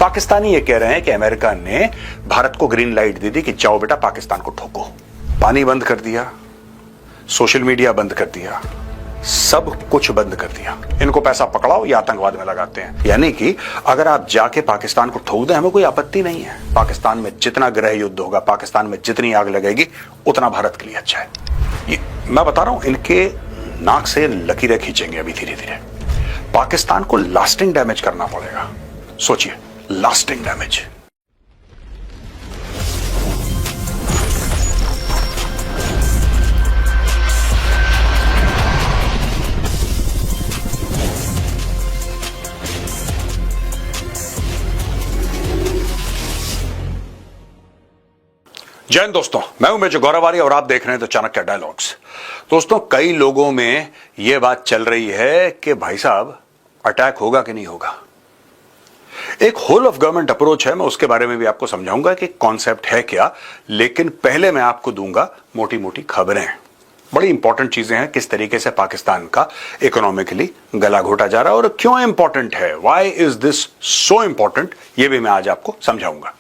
पाकिस्तानी ये कह रहे हैं कि अमेरिका ने भारत को ग्रीन लाइट दे दी कि जाओ बेटा पाकिस्तान को ठोको। पानी बंद कर दिया, सोशल मीडिया बंद कर दिया, सब कुछ बंद कर दिया। इनको पैसा पकड़ाओ या आतंकवाद में लगाते हैं। यानी कि अगर आप जाके पाकिस्तान को ठोक दें, हमें कोई आपत्ति नहीं है। पाकिस्तान में जितना गृह युद्ध होगा, पाकिस्तान में जितनी आग लगेगी, उतना भारत के लिए अच्छा है। ये मैं बता रहा हूं, इनके नाक से लकीरें खींचेंगे अभी धीरे धीरे। पाकिस्तान को लास्टिंग डैमेज करना पड़ेगा। सोचिए, लास्टिंग डैमेज। जय हिंद दोस्तों, मैं हूं मेजर गौरवारी और आप देख रहे हैं तो चाणक्य डायलॉग्स। दोस्तों, कई लोगों में यह बात चल रही है कि भाई साहब अटैक होगा कि नहीं होगा। एक होल ऑफ गवर्नमेंट अप्रोच है, मैं उसके बारे में भी आपको समझाऊंगा कि कॉन्सेप्ट है क्या। लेकिन पहले मैं आपको दूंगा मोटी मोटी खबरें। बड़ी इंपॉर्टेंट चीजें हैं, किस तरीके से पाकिस्तान का इकोनॉमिकली गला घोटा जा रहा है और क्यों इंपॉर्टेंट है, why is this so important, यह भी मैं आज आपको समझाऊंगा।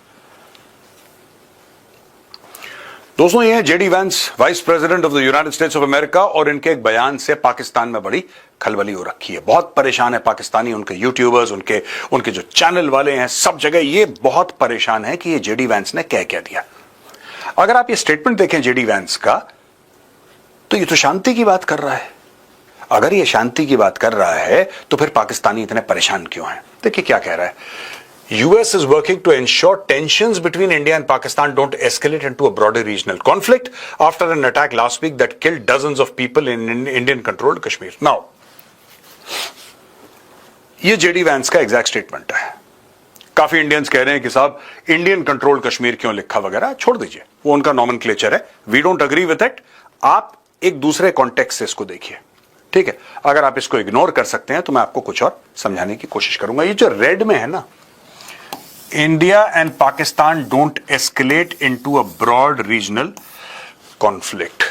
दोस्तों, ये JD Vance, vice president of the United states of America, और इनके एक बयान से पाकिस्तान में बड़ी खलबली हो रखी है। बहुत परेशान है पाकिस्तानी, उनके यूट्यूबर्स, उनके जो चैनल वाले हैं, सब जगह ये बहुत परेशान है कि ये जेडी वैंस ने क्या क्या दिया। अगर आप ये स्टेटमेंट देखें जेडी वैंस का, तो ये तो शांति की बात कर रहा है। अगर ये शांति की बात कर रहा है तो फिर पाकिस्तानी इतने परेशान क्यों हैं? देखिए क्या कह रहा है। US is working to ensure tensions between India and Pakistan don't escalate into a broader regional conflict after an attack last week that killed dozens of people in Indian-controlled Kashmir. Now, ये JD Vance का exact statement है। काफी Indians कह रहे हैं कि साहब Indian controlled Kashmir क्यों लिखा वगैरह, छोड़ दीजिए, वो उनका नॉमेनक्लेचर है। We don't agree with it. आप एक दूसरे कॉन्टेक्स्ट से इसको देखिए, ठीक है। अगर आप इसको इग्नोर कर सकते हैं तो मैं आपको कुछ और समझाने की कोशिश करूंगा। ये जो रेड में है ना, India and Pakistan don't escalate into a broad regional conflict.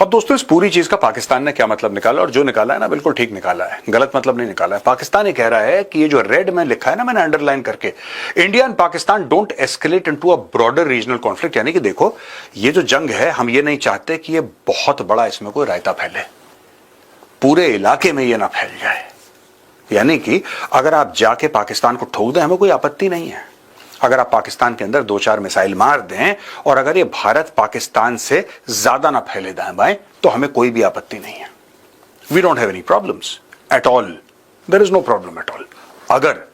अब दोस्तों, इस पूरी चीज का पाकिस्तान ने क्या मतलब निकाला, और जो निकाला है ना बिल्कुल ठीक निकाला है, गलत मतलब नहीं निकाला है। पाकिस्तान ये कह रहा है कि ये जो रेड में लिखा है ना, मैंने अंडरलाइन करके, India and Pakistan don't escalate into a broader regional conflict. यानी कि देखो, ये जो जंग है, हम ये नहीं चाहते कि ये बहुत बड़ा इसमें कोई रायता फैले, पूरे इलाके में ये ना फैल जाए। यानी कि अगर आप जाके पाकिस्तान को ठोक दें, हमें कोई आपत्ति नहीं है। अगर आप पाकिस्तान के अंदर 2-4 मिसाइल मार दें, और अगर ये भारत पाकिस्तान से ज्यादा ना फैले दाएं बाएं, तो हमें कोई भी आपत्ति नहीं है। We don't have any problems at all, there is no problem at all. अगर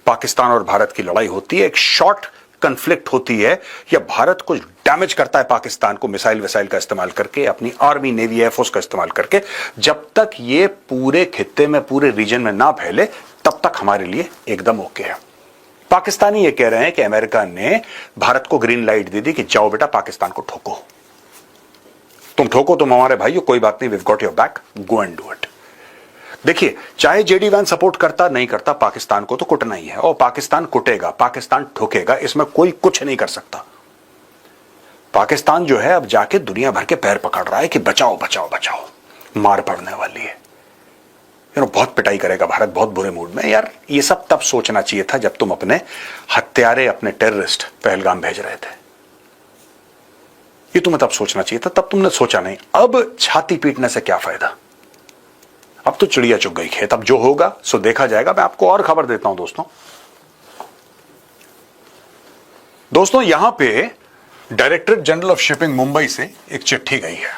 पाकिस्तान और भारत की लड़ाई होती है, एक शॉर्ट कंफ्लिक्ट होती है, या भारत कुछ डैमेज करता है पाकिस्तान को मिसाइल विसाइल का इस्तेमाल करके, अपनी आर्मी नेवी एयरफोर्स का इस्तेमाल करके, जब तक ये पूरे खित्ते में, पूरे रीजन में ना फैले, तब तक हमारे लिए एकदम ओके है। पाकिस्तानी ये कह रहे हैं कि अमेरिका ने भारत को ग्रीन लाइट दे दी कि जाओ बेटा पाकिस्तान को ठोको। तुम ठोको, तुम हमारे भाइयों, कोई बात नहीं, we have got your back, go and do it. देखिए, चाहे जेडी वैंस सपोर्ट करता नहीं करता, पाकिस्तान को तो कुटना ही है, और पाकिस्तान कुटेगा, पाकिस्तान ठोकेगा, इसमें कोई कुछ नहीं कर सकता। पाकिस्तान जो है अब जाके दुनिया भर के पैर पकड़ रहा है कि बचाओ बचाओ बचाओ, मार पड़ने वाली है। बहुत पिटाई करेगा भारत, बहुत बुरे मूड में। यार, ये सब तब सोचना चाहिए था जब तुम अपने हत्यारे, अपने टेररिस्ट पहलगाम भेज रहे थे। ये तुम्हें तब सोचना चाहिए था, तब तुमने सोचा नहीं। अब छाती पीटने से क्या फायदा, अब तो चिड़िया चुग गई खेत। अब जो होगा सो देखा जाएगा। मैं आपको और खबर देता हूं दोस्तों, यहां पे director general of shipping Mumbai से एक चिट्ठी गई है,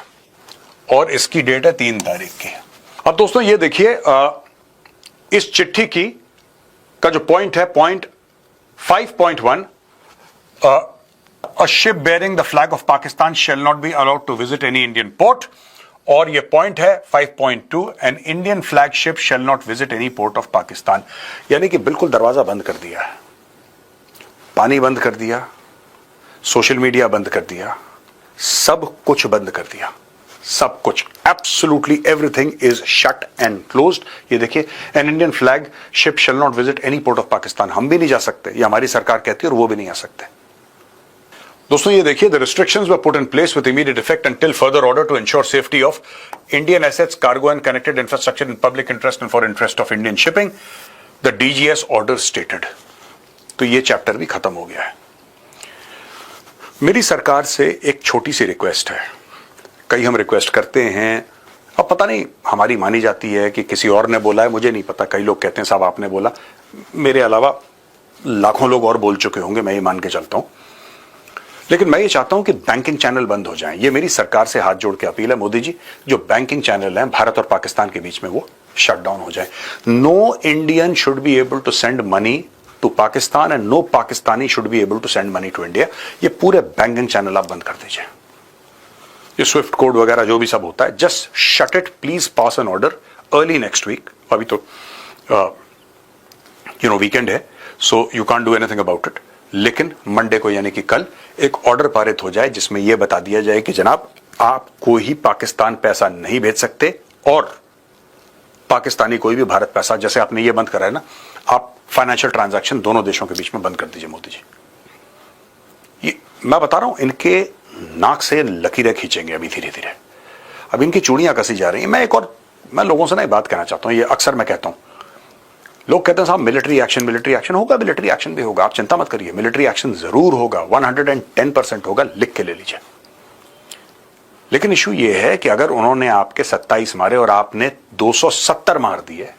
और इसकी डेट है 3 तारीख की। अब दोस्तों ये देखिए, इस चिट्ठी की का जो पॉइंट है, point 5.1, a ship bearing the flag of Pakistan shall not be allowed to visit any Indian port. और ये पॉइंट है 5.2, an Indian flag ship shall not visit any port of Pakistan. यानी कि बिल्कुल दरवाजा बंद कर दिया है, पानी बंद कर दिया, सोशल मीडिया बंद कर दिया, सब कुछ बंद कर दिया, सब कुछ, absolutely everything is shut and closed. ये देखिए, N Indian flag ship shall not visit any port of Pakistan. हम भी नहीं जा सकते, ये हमारी सरकार कहती है, और वो भी नहीं आ सकते। दोस्तों ये देखिए, the restrictions were put in place with immediate effect until further order to ensure safety of Indian assets, cargo and connected infrastructure in public interest and for interest of Indian shipping, the DGS order stated. तो ये chapter भी खत्म हो गया है। मेरी सरकार से एक छोटी सी रिक्वेस्ट है। कई हम रिक्वेस्ट करते हैं, अब पता नहीं हमारी मानी जाती है कि किसी और ने बोला है, मुझे नहीं पता। कई लोग कहते हैं साहब आपने बोला, मेरे अलावा लाखों लोग और बोल चुके होंगे, मैं ये मान के चलता हूं। लेकिन मैं ये चाहता हूं कि बैंकिंग चैनल बंद हो जाएं। ये मेरी सरकार से हाथ जोड़ के अपील है। मोदी जी, जो बैंकिंग चैनल हैं भारत और पाकिस्तान के बीच में, वो शट डाउन हो जाए। No Indian should be able to send money to Pakistan and no Pakistani should be able to send money to India. ये पूरे बैंकिंग चैनल आप बंद कर दीजिए। ये स्विफ्ट कोड वगैरह जो भी सब होता है, just shut it. Please pass an order early next week. अभी तो वीकेंड है, so you can't do anything about it. लेकिन मंडे को यानी कि कल एक ऑर्डर पारित हो जाए जिसमें यह बता दिया जाए कि जनाब आप कोई ही पाकिस्तान पैसा नहीं भेज सकते और पाकिस्तानी कोई भी भारत पैसा, जैसे आपने ये बंद करा है ना, आप फाइनेंशियल ट्रांजैक्शन दोनों देशों के बीच में बंद कर दीजिए मोदी जी। ये मैं बता रहा हूं, इनके नाक से लकीरें खींचेंगे अभी धीरे धीरे। अब इनकी चूड़ियां कसी जा रही हैं। मैं लोगों से ना बात कहना चाहता हूं, ये अक्सर मैं कहता हूं। लोग कहते हैं साहब मिलिट्री एक्शन होगा, मिलिट्री एक्शन भी होगा, आप चिंता मत करिए, मिलिट्री एक्शन जरूर होगा, 110% होगा, लिख के ले लीजिए। लेकिन इशू ये है कि अगर उन्होंने आपके 27 मारे और आपने 270 मार दिए,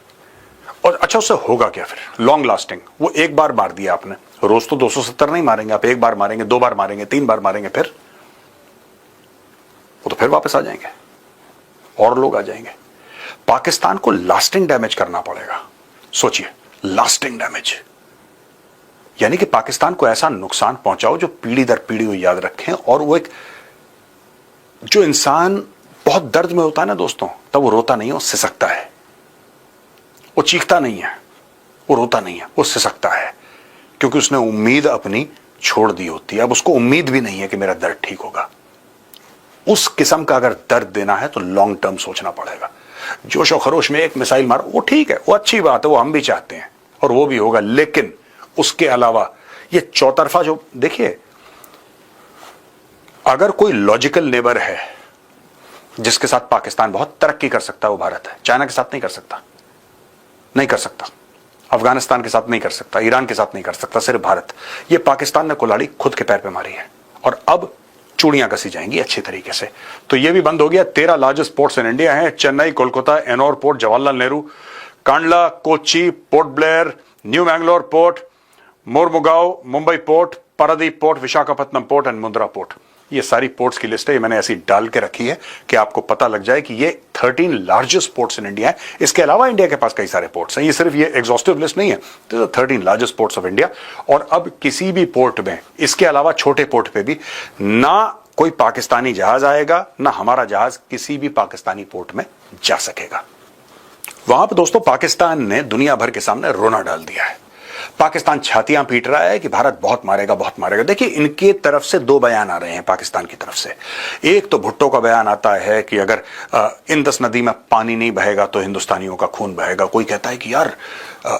और अच्छा उससे होगा क्या फिर? लॉन्ग लास्टिंग, वो एक बार मार दिया आपने, रोज तो 270 नहीं मारेंगे आप, एक बार मारेंगे, 2 बार मारेंगे, 3 बार मारेंगे, फिर वो तो फिर वापस आ जाएंगे और लोग आ जाएंगे। पाकिस्तान को लास्टिंग डैमेज करना पड़ेगा। सोचिए, लास्टिंग डैमेज यानी कि पाकिस्तान को ऐसा नुकसान पहुंचाओ जो पीढ़ी दर पीढ़ी वो याद रखें। और वो एक, जो इंसान बहुत दर्द में होता है ना दोस्तों, तब वो रोता नहीं है, वो सिसकता है। वो चीखता नहीं है, वो रोता नहीं है, वो सिसकता है, क्योंकि उसने उम्मीद अपनी छोड़ दी होती है। अब उसको उम्मीद भी नहीं है कि मेरा दर्द ठीक होगा। उस किस्म का अगर दर्द देना है तो लॉन्ग टर्म सोचना पड़ेगा। जोश और खरोश में एक मिसाइल मारो, वो ठीक है, वो अच्छी बात है, वो हम भी चाहते हैं और वो भी होगा। लेकिन उसके अलावा ये चौतरफा जो, देखिए, अगर कोई लॉजिकल नेबर है जिसके साथ पाकिस्तान बहुत तरक्की कर सकता है, वो भारत है। चाइना के साथ नहीं कर सकता, नहीं कर सकता। अफगानिस्तान के साथ नहीं कर सकता, ईरान के साथ नहीं कर सकता, सिर्फ भारत। ये पाकिस्तान ने कुल्हाड़ी खुद के पैर पे मारी है और अब चूड़ियां कसी जाएंगी अच्छे तरीके से। तो ये भी बंद हो गया। 13 लार्जेस्ट पोर्ट्स इन इंडिया हैं, Chennai, Kolkata, Ennore port, Jawaharlal Nehru, Kandla, Kochi, port Blair, new Mangalore port, Mormugao, Mumbai port, Paradip port, Visakhapatnam port and Mundra port. ये सारी पोर्ट्स की लिस्ट है, ये मैंने ऐसी डाल के रखी है कि आपको पता लग जाए कि ये 13 लार्जेस्ट पोर्ट्स इन इंडिया है। इसके अलावा इंडिया के पास कई सारे पोर्ट्स हैं, ये सिर्फ ये एग्जॉस्टिव लिस्ट नहीं है, 13 लार्जेस्ट पोर्ट्स ऑफ इंडिया। और अब किसी भी पोर्ट में, इसके अलावा छोटे पोर्ट पे भी ना कोई पाकिस्तानी जहाज आएगा, ना हमारा जहाज किसी भी पाकिस्तानी पोर्ट में जा सकेगा। वहां पर दोस्तों पाकिस्तान ने दुनिया भर के सामने रोना डाल दिया है। पाकिस्तान छातियां पीट रहा है कि भारत बहुत मारेगा, बहुत मारेगा। देखिए, इनके तरफ से 2 बयान आ रहे हैं पाकिस्तान की तरफ से। एक तो भुट्टो का बयान आता है कि अगर इंदस नदी में पानी नहीं बहेगा तो हिंदुस्तानियों का खून बहेगा। कोई कहता है कि यार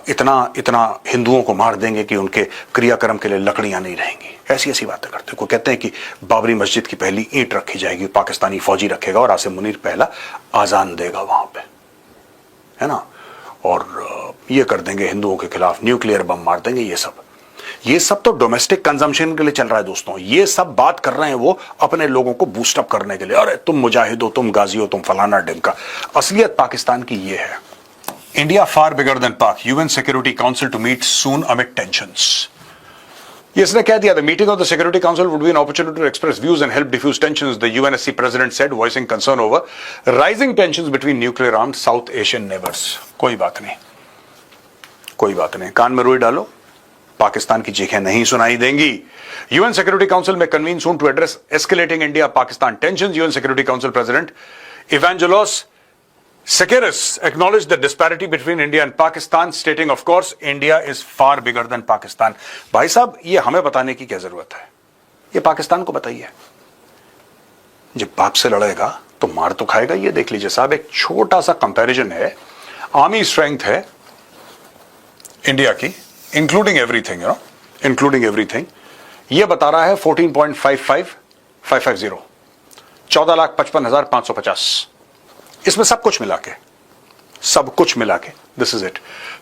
इतना हिंदुओं को मार देंगे कि उनके क्रियाक्रम के लिए लकड़ियां नहीं रहेंगी। ऐसी ऐसी बातें करते। कोई कहते हैं कि बाबरी मस्जिद की पहली ईंट रखी जाएगी, पाकिस्तानी फौजी रखेगा और आसिम मुनीर पहला आजान देगा वहां पे, है ना, और ये कर देंगे, हिंदुओं के खिलाफ न्यूक्लियर बम मार देंगे। ये सब तो डोमेस्टिक कंजम्पशन के लिए चल रहा है दोस्तों। ये सब बात कर रहे हैं वो अपने लोगों को बूस्ट अप करने के लिए। अरे तुम मुजाहिद हो, तुम गाजी हो, तुम फलाना ढिमका। असलियत पाकिस्तान की ये है। India far bigger than Pak, UN security Council to meet soon amid tensions. इसने कह दिया, the meeting of the Security Council would be an opportunity to express views and help defuse tensions, the UNSC president said, voicing concern over rising tensions between nuclear armed South Asian neighbours. कोई बात नहीं, कोई बात नहीं, कान में रुई डालो, पाकिस्तान की चीखें नहीं सुनाई देंगी। यूएन सिक्योरिटी काउंसिल में convene soon to address escalating India Pakistan tensions. UN security council president Evangelos Sekeres acknowledged the disparity between India and Pakistan, stating, of course, India is far bigger than Pakistan. भाई साहब, ये हमें बताने की क्या जरूरत है? ये पाकिस्तान को बताइए। जब बाप से लड़ेगा तो मार तो खाएगा। ये देख लीजिए साहब, एक छोटा सा कंपैरिजन है। आर्मी स्ट्रेंथ है इंडिया की, इंक्लूडिंग एवरीथिंग, इंक्लूडिंग एवरीथिंग, ये बता रहा है 14.550, 14,55,550। इसमें सब कुछ मिला के, दिस इज इट।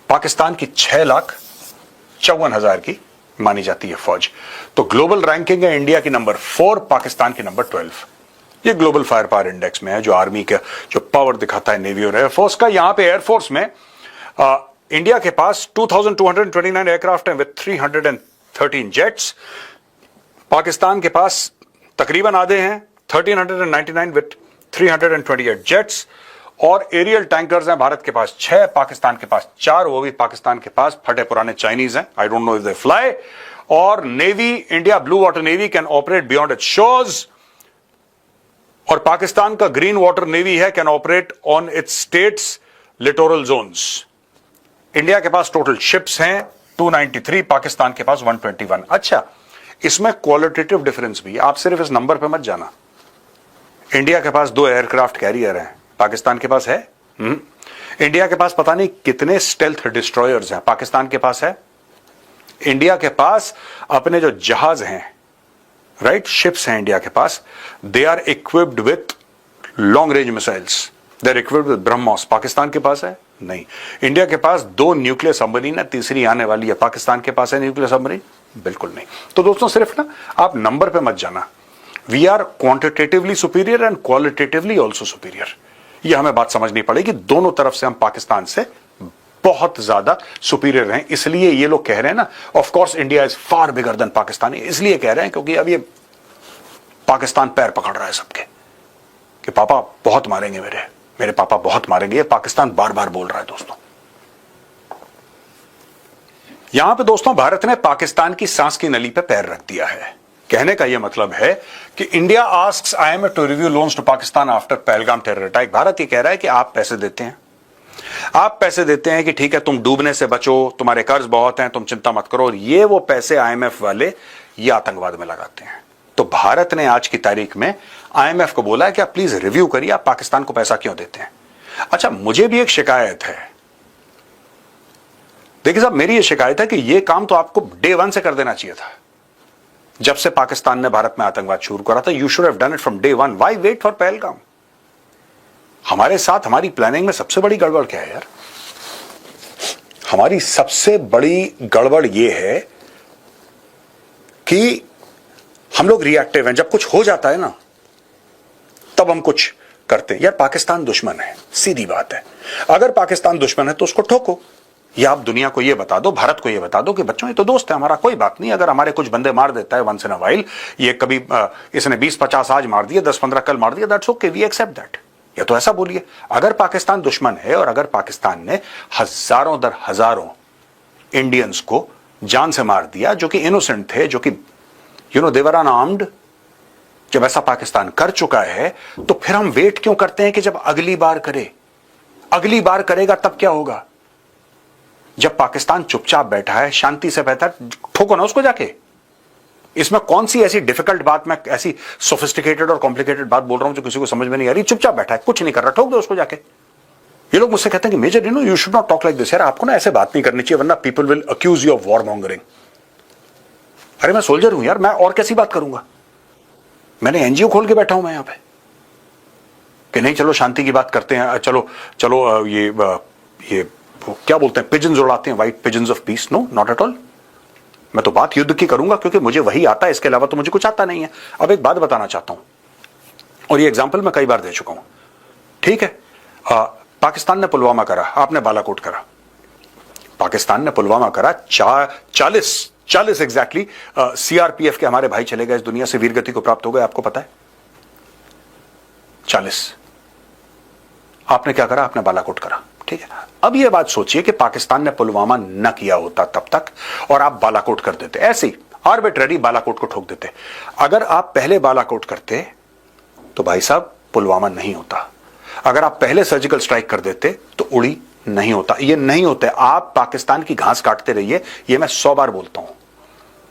पाकिस्तान की 6,54,000 की मानी जाती है फौज। तो ग्लोबल रैंकिंग है इंडिया की नंबर 4, पाकिस्तान की नंबर 12। ये ग्लोबल फायर पावर इंडेक्स में है, जो आर्मी का जो पावर दिखाता है नेवी और एयरफोर्स का। यहां पे एयरफोर्स में इंडिया के पास 2229 एयरक्राफ्ट हैं विद 313 जेट्स। पाकिस्तान के पास तकरीबन आधे हैं, 1399 विद 328 जेट्स। और एरियल टैंकर्स हैं भारत के पास 6, पाकिस्तान के पास 4, वो भी पाकिस्तान के पास फटे पुराने चाइनीज हैं, I don't know if they fly. और navy, India blue water navy can operate beyond its shores. और पाकिस्तान का ग्रीन वाटर नेवी है, can operate on its states littoral zones. India के पास टोटल शिप्स हैं 293, पाकिस्तान के पास 121। अच्छा, इसमें क्वालिटेटिव डिफरेंस भी, आप सिर्फ इस नंबर पे मत जाना। इंडिया के पास 2 एयरक्राफ्ट कैरियर हैं, पाकिस्तान के पास है। इंडिया के पास पता नहीं कितने स्टेल्थ डिस्ट्रॉयर्स हैं, पाकिस्तान के पास है। इंडिया के पास अपने जो जहाज हैं, राइट, शिप्स हैं इंडिया के पास, they are equipped with long range missiles, they are equipped with BrahMos. Pakistan के पास है नहीं। इंडिया के पास 2 न्यूक्लियर सबमरीन है, तीसरी आने वाली है। पाकिस्तान के पास है न्यूक्लियर सबमरीन? बिल्कुल नहीं। तो दोस्तों सिर्फ ना आप नंबर पे मत जाना। We are quantitatively superior and qualitatively also superior. ये हमें बात समझनी पड़ेगी, दोनों तरफ से हम पाकिस्तान से बहुत ज्यादा सुपीरियर हैं। इसलिए ये लोग कह रहे हैं ना, of course India is far bigger then Pakistan, इसलिए कह रहे हैं क्योंकि अब ये पाकिस्तान पैर पकड़ रहा है सबके कि पापा बहुत मारेंगे, मेरे पापा बहुत मारेंगे। ये पाकिस्तान बार बार बोल रहा है दोस्तों। यहां पे दोस्तों भारत ने पाकिस्तान की सांस की नली पे पैर रख दिया है। कहने का यह मतलब है कि India asks IMF to review loans to Pakistan after Pahalgam terror attack. Bharat ये कह रहा है कि आप पैसे देते हैं, आप पैसे देते हैं कि ठीक है तुम डूबने से बचो, तुम्हारे कर्ज बहुत हैं, तुम चिंता मत करो, और ये वो पैसे IMF वाले ये आतंकवाद में लगाते हैं। तो भारत ने आज की तारीख में IMF को बोला है कि आप प्लीज रिव्यू करिए, आप पाकिस्तान को पैसा क्यों देते हैं। अच्छा, मुझे भी एक शिकायत है। देखिए साहब, मेरी ये शिकायत है कि ये काम तो आपको डे 1 से कर देना चाहिए था। जब से पाकिस्तान ने भारत में आतंकवाद शुरू करा था, you should have done it from day 1। Why wait for Pahalgam? हमारे साथ हमारी प्लानिंग में सबसे बड़ी गड़बड़ क्या है यार? हमारी सबसे बड़ी गड़बड़ यह है कि हम लोग रिएक्टिव हैं। जब कुछ हो जाता है ना, तब हम कुछ करते हैं। यार पाकिस्तान दुश्मन है, सीधी बात है। अगर पाकिस्तान दुश्मन है तो उसको ठोको, या आप दुनिया को यह बता दो, भारत को यह बता दो कि बच्चों ये तो दोस्त है हमारा, कोई बात नहीं। अगर हमारे कुछ बंदे मार देता है वंस इन अ वाइल, ये कभी इसने 20-50 आज मार दिए, 10-15 कल मार दिया, that's okay, we accept that. या तो ऐसा बोलिए। अगर पाकिस्तान दुश्मन है और अगर पाकिस्तान ने हजारों दर हजारों इंडियंस को जान से मार दिया जो कि इनोसेंट थे, जो कि दे वर अनआर्म्ड, जब ऐसा पाकिस्तान कर चुका है, तो फिर हम वेट क्यों करते हैं कि जब अगली बार करे? अगली बार करेगा तब क्या होगा? जब पाकिस्तान चुपचाप बैठा है, शांति से बैठा है, ठोको ना उसको जाके। इसमें कौन सी ऐसी डिफिकल्ट बात, मैं ऐसी सोफिस्टिकेटेड और कॉम्प्लिकेटेड बात बोल रहा हूं जो किसी को समझ में नहीं आ रही? चुपचाप बैठा है, कुछ नहीं कर रहा, ठोक दो उसको जाके। ये लोग मुझसे कहते हैं कि major you should not talk like this. यार आपको ना ऐसे बात नहीं करनी चाहिए, वरना people will accuse you of war mongering. अरे मैं सोल्जर हूं यार, मैं और कैसी बात करूंगा? मैंने एनजीओ खोल के बैठा हूं मैं यहां पे कि नहीं चलो शांति की बात करते हैं, चलो चलो ये क्या बोलते हैं, पिजन्स उड़ाते हैं, white pigeons of peace. No, not at all. मैं तो बात युद्ध की करूंगा क्योंकि मुझे वही आता है, इसके अलावा तो मुझे कुछ आता नहीं है। अब एक बात बताना चाहता हूं, और ये एग्जाम्पल मैं कई बार दे चुका हूं। ठीक है, पाकिस्तान ने पुलवामा करा, आपने बालाकोट करा। पाकिस्तान ने पुलवामा करा, 40 एग्जैक्टली CRPF के हमारे भाई चले गए इस दुनिया से, वीरगति को प्राप्त हो गए, आपको पता है। 40। आपने क्या करा? आपने बालाकोट करा। ठीक है, अब यह बात सोचिए कि पाकिस्तान ने पुलवामा न किया होता तब तक, और आप बालाकोट कर देते, ऐसे ही आर्बिट्ररी बालाकोट को ठोक देते। अगर आप पहले बालाकोट करते तो भाई साहब पुलवामा नहीं होता। अगर आप पहले सर्जिकल स्ट्राइक कर देते तो उड़ी नहीं होता। ये नहीं होता है। आप पाकिस्तान की घास काटते रहिए, ये मैं 100 बार बोलता हूं,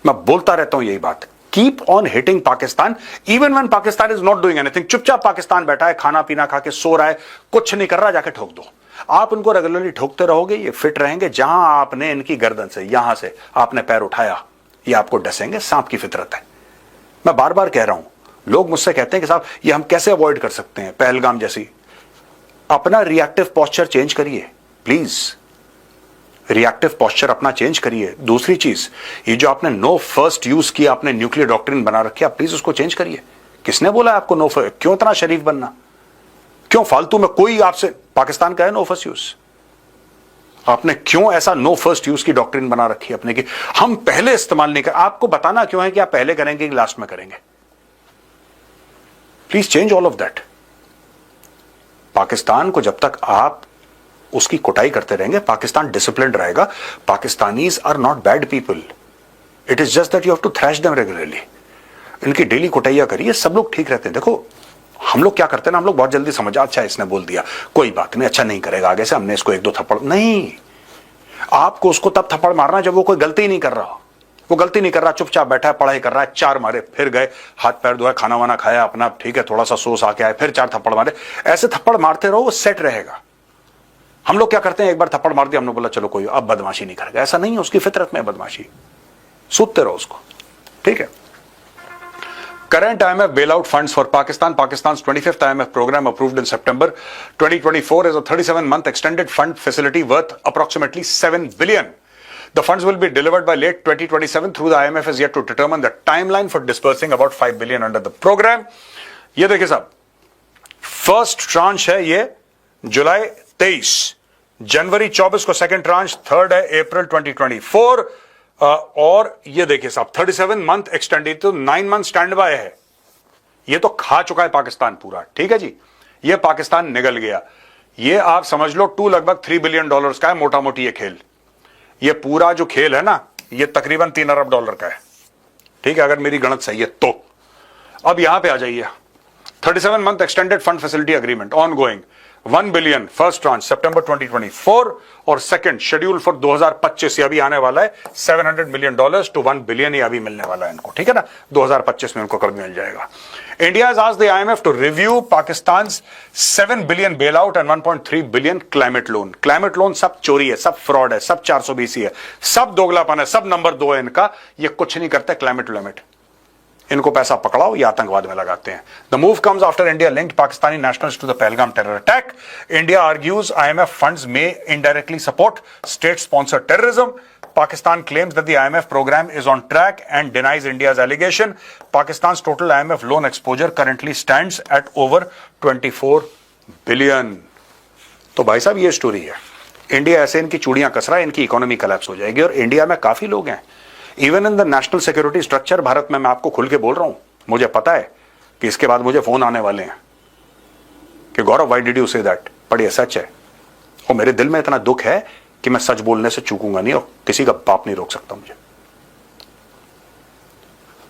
मैं बोलता रहता हूं यही बात। Keep on hitting Pakistan even when Pakistan is not doing anything. चुपचाप पाकिस्तान बैठा है, खाना पीना खा के सो रहा है, कुछ नहीं कर रहा, जाके ठोक दो। आप उनको रेगुलरली ठोकते रहोगे, ये फिट रहेंगे। जहां आपने इनकी गर्दन से, यहां से आपने पैर उठाया, ये आपको डसेंगे। सांप की फितरत है। मैं बार बार कह रहा हूं, लोग मुझसे कहते हैं कि साहब ये हम कैसे अवॉइड कर सकते हैं पहलगाम जैसी। अपना रिएक्टिव पोस्चर चेंज करिए प्लीज। रिएक्टिव पोस्चर अपना चेंज करिए। दूसरी चीज, ये जो आपने नो फर्स्ट यूज किया, आपने न्यूक्लियर डॉक्ट्रिन बना रखी, आप प्लीज उसको चेंज करिए। किसने बोला आपको नो फर्स्ट? क्यों इतना शरीफ बनना? क्यों फालतू में कोई आपसे, पाकिस्तान का है नो फर्स्ट यूज, आपने क्यों ऐसा नो फर्स्ट यूज की डॉक्ट्रिन बना रखी अपने की? हम पहले इस्तेमाल नहीं कर, आपको बताना क्यों है कि आप पहले करेंगे कि लास्ट में करेंगे? Please change all of that. Pakistan को जब तक आप उसकी कुटाई करते रहेंगे, पाकिस्तान डिसिप्लिन्ड रहेगा। Pakistanis are not bad people, it is just that you have to thrash them regularly. इनकी डेली कुटाइया करिए, सब लोग ठीक रहते हैं। देखो हम लोग क्या करते हैं ना, हम लोग बहुत जल्दी समझ, अच्छा इसने बोल दिया कोई बात नहीं, अच्छा नहीं करेगा आगे से, हमने इसको एक दो थप्पड़ नहीं। आपको उसको तब थप्पड़ मारना जब वो कोई गलती नहीं कर रहा। वो गलती नहीं कर रहा, चुपचाप बैठा है, पढ़ाई कर रहा है, चार मारे, फिर गए हाथ पैर धोए, खाना वाना खाया अपना, ठीक है, थोड़ा सा सोस आके आए, फिर चार थप्पड़ मारे। ऐसे थप्पड़ मारते रहो, वो सेट रहेगा। हम लोग क्या करते हैं, एक बार थप्पड़ मार दिया, हमने बोला चलो कोई अब बदमाशी नहीं करेगा। ऐसा नहीं है, उसकी फितरत में बदमाशी, सूतते रहो उसको, ठीक है। Current IMF bailout funds for Pakistan. Pakistan's 25th IMF program approved in September 2024 is a 37-month extended fund facility worth approximately 7 billion. The funds will be delivered by late 2027 through the IMF is yet to determine the timeline for disbursing about 5 billion under the program. ये देखिए साहब, first tranche है ये जुलाई 23, जनवरी 24 को second tranche, third है अप्रैल 2024। और ये देखिए साहब 37 मंथ एक्सटेंडेड, तो 9 मंथ स्टैंड बाय है। ये तो खा चुका है पाकिस्तान पूरा, ठीक है जी। ये पाकिस्तान निगल गया। ये आप समझ लो लगभग $3 बिलियन का है मोटा मोटी ये खेल। ये पूरा जो खेल है ना, ये तकरीबन $3 अरब का है, ठीक है, अगर मेरी गणत सही है तो। अब यहां पे आ जाइए, 37 month extended fund facility agreement on going, 1 billion first tranche सितंबर 2024 और सेकंड शेड्यूल फॉर 2025, ये अभी आने वाला है, $700 मिलियन टू 1 बिलियन, ये अभी मिलने वाला है इनको, ठीक है ना। 2025 में उनको कब मिल जाएगा। India has asked the IMF to review Pakistan's 7 billion bailout and 1.3 billion climate loan. Climate loan सब चोरी है, सब फ्रॉड है, सब 420 है, सब दोगलापन है, सब नंबर 2 है इनका। ये कुछ नहीं करते क्लाइमेट लिमिट। इनको पैसा पकड़ाओ, ये आतंकवाद में लगाते हैं। The move comes after India linked Pakistani nationals to the Pahalgam terror attack. India argues IMF funds may indirectly support state sponsored terrorism. Pakistan claims that the IMF program is on track and denies India's allegation. Pakistan's total IMF loan exposure currently stands at over 24 billion. तो भाई साहब ये story है। India ऐसे इनकी चूड़ियां कस रहा है, इनकी इकोनॉमी कोलैप्स हो जाएगी। और इंडिया में काफी लोग हैं, even in the national security structure Bharat में, मैं आपको खुल के बोल रहा हूं, मुझे पता है कि इसके बाद मुझे फोन आने वाले हैं कि Gaurav why did you say that, but ये सच है। और मेरे दिल में इतना दुख है कि मैं सच बोलने से चूकूंगा नहीं और किसी का बाप नहीं रोक सकता मुझे।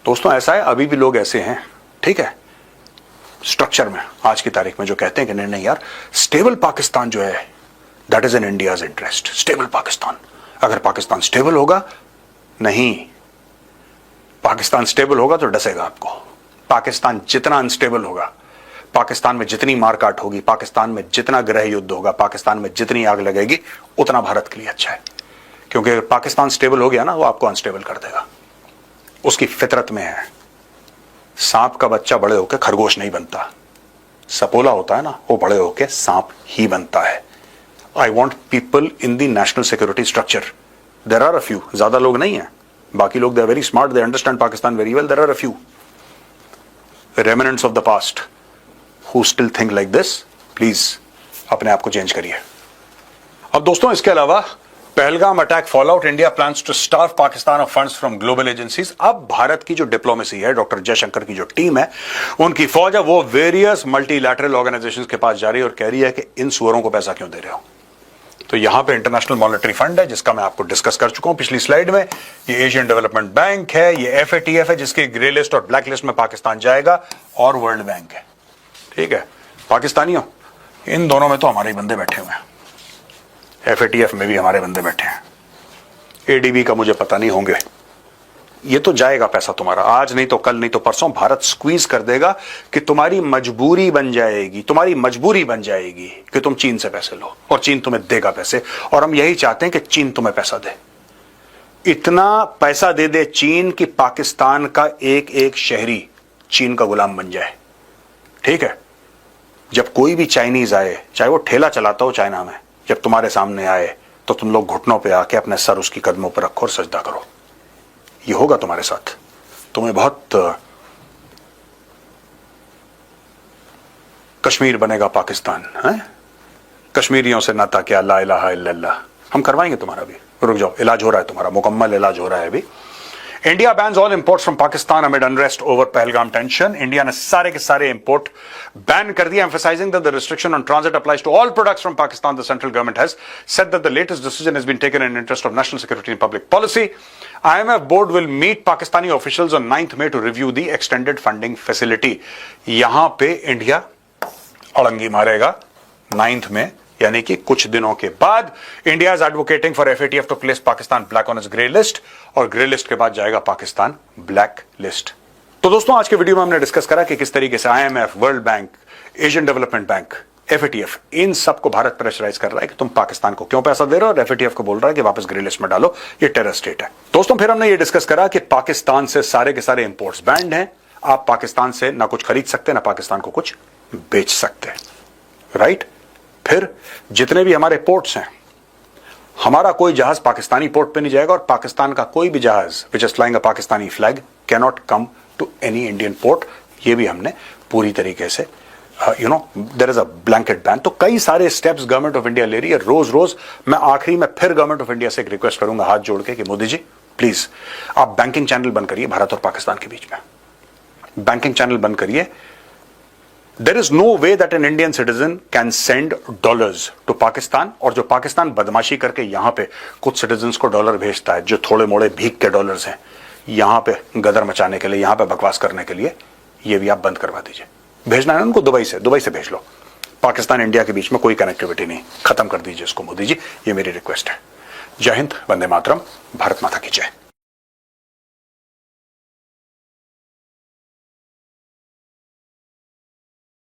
दोस्तों ऐसा है, अभी भी लोग ऐसे हैं, ठीक है, स्ट्रक्चर में आज की तारीख में जो कहते हैं कि नहीं नहीं यार, स्टेबल पाकिस्तान जो है that is in India's interest. Stable Pakistan, अगर पाकिस्तान स्टेबल होगा, नहीं, पाकिस्तान स्टेबल होगा तो डसेगा आपको। पाकिस्तान जितना अनस्टेबल होगा, पाकिस्तान में जितनी मारकाट होगी, पाकिस्तान में जितना गृह युद्ध होगा, पाकिस्तान में जितनी आग लगेगी, उतना भारत के लिए अच्छा है। क्योंकि अगर पाकिस्तान स्टेबल हो गया ना, वो आपको अनस्टेबल कर देगा। उसकी फितरत में है। सांप का बच्चा बड़े होकर खरगोश नहीं बनता, सपोला होता है ना, वो बड़े होकर सांप ही बनता है। I want people in the national security structure, there are a few, ज्यादा लोग नहीं है, बाकी लोग they are very smart, they understand Pakistan very well. There are a few remnants of the past who still think like this, please अपने आप को change करिए। अब दोस्तों इसके अलावा Pahalgam attack fallout, India plans to starve Pakistan of funds from global agencies. अब भारत की जो डिप्लोमेसी है, डॉक्टर जयशंकर की जो टीम है, उनकी फौज है, वो वेरियस मल्टीलैटरल ऑर्गेनाइजेशंस के पास जा रही है और कह रही है कि इन सुअरों को पैसा क्यों दे रहे हो। तो यहां पे इंटरनेशनल मॉनेटरी फंड है, जिसका मैं आपको डिस्कस कर चुका हूं पिछली स्लाइड में। ये एशियन डेवलपमेंट बैंक है, ये FATF है जिसके ग्रे लिस्ट और ब्लैक लिस्ट में पाकिस्तान जाएगा, और वर्ल्ड बैंक है, ठीक है। पाकिस्तानियों, इन दोनों में तो हमारे ही बंदे बैठे हुए हैं, FATF में भी हमारे बंदे बैठे हैं, ADB का मुझे पता नहीं होंगे। ये तो जाएगा पैसा तुम्हारा, आज नहीं तो कल नहीं तो परसों भारत स्क्वीज कर देगा कि तुम्हारी मजबूरी बन जाएगी, तुम्हारी मजबूरी बन जाएगी कि तुम चीन से पैसे लो, और चीन तुम्हें देगा पैसे। और हम यही चाहते हैं कि चीन तुम्हें पैसा दे, इतना पैसा दे दे चीन कि पाकिस्तान का एक एक शहरी चीन का गुलाम बन जाए, ठीक है। जब कोई भी चाइनीज आए, चाहे वो ठेला चलाता हो चाइना में, जब तुम्हारे सामने आए तो तुम लोग घुटनों पे आके अपने सर उसकी कदमों पर रखो और सजदा करो। ये होगा तुम्हारे साथ। तुम्हें बहुत कश्मीर बनेगा पाकिस्तान है। कश्मीरियों से नाता क्या, ला इलाहा इल्लल्लाह। हम करवाएंगे तुम्हारा भी, रुक जाओ, इलाज हो रहा है तुम्हारा, मुकम्मल इलाज हो रहा है अभी। India bans all imports from Pakistan amid unrest over Pahalgam tension. India ने सारे के सारे इंपोर्ट बैन कर दिया, emphasizing that the restriction on transit applies to all products from Pakistan. The central government has said that the latest decision has been taken in interest of national security and public policy. IMF board will meet Pakistani officials on 9th May to review the extended funding facility. यहां पे India अड़ंगी मारेगा 9th में, यानी कि कुछ दिनों के बाद। India is advocating for FATF to place Pakistan black on its grey list, और ग्रे लिस्ट के बाद जाएगा पाकिस्तान ब्लैक लिस्ट। तो दोस्तों, आज के वीडियो में हमने डिस्कस करा कि किस तरीके से IMF, world bank, Asian development bank, FATF, इन सबको भारत प्रेशराइज कर रहा है कि तुम पाकिस्तान को क्यों पैसा दे रहे हो, और FATF को बोल रहा है कि वापस ग्रे लिस्ट में डालो, ये टेरर स्टेट है। दोस्तों, फिर हमने ये डिस्कस करा कि पाकिस्तान से सारे के सारे इंपोर्ट्स बैंड हैं। आप पाकिस्तान से ना कुछ खरीद सकते, ना पाकिस्तान को कुछ बेच सकते, राइट। फिर जितने भी हमारे पोर्ट्स हैं, हमारा कोई जहाज पाकिस्तानी पोर्ट पे नहीं जाएगा, और पाकिस्तान का कोई भी जहाज which is flying a Pakistani flag can not come to any Indian port. ये भी हमने पूरी तरीके से there is a blanket ban. तो कई सारे स्टेप्स गवर्नमेंट ऑफ इंडिया ले रही है रोज रोज। मैं आखिरी में फिर गवर्नमेंट ऑफ इंडिया से एक रिक्वेस्ट करूंगा हाथ जोड़ के कि मोदी जी प्लीज आप बैंकिंग चैनल बंद करिए भारत और पाकिस्तान के बीच में। बैंकिंग चैनल बंद करिए। There is no way that an Indian citizen can send dollars to Pakistan, और जो पाकिस्तान बदमाशी करके यहां पे कुछ सिटीजन्स को डॉलर भेजता है, जो थोड़े मोड़े भीख के डॉलर्स हैं, यहां पे गदर मचाने के लिए, यहां पे बकवास करने के लिए, ये भी आप बंद करवा दीजिए। भेजना है उनको दुबई से भेज लो। पाकिस्तान इंडिया के बीच में कोई कनेक्टिविटी नहीं, खत्म कर दीजिए इसको मोदी जी, ये मेरी रिक्वेस्ट है। जय हिंद, वंदे मातरम, भारत माता की जय।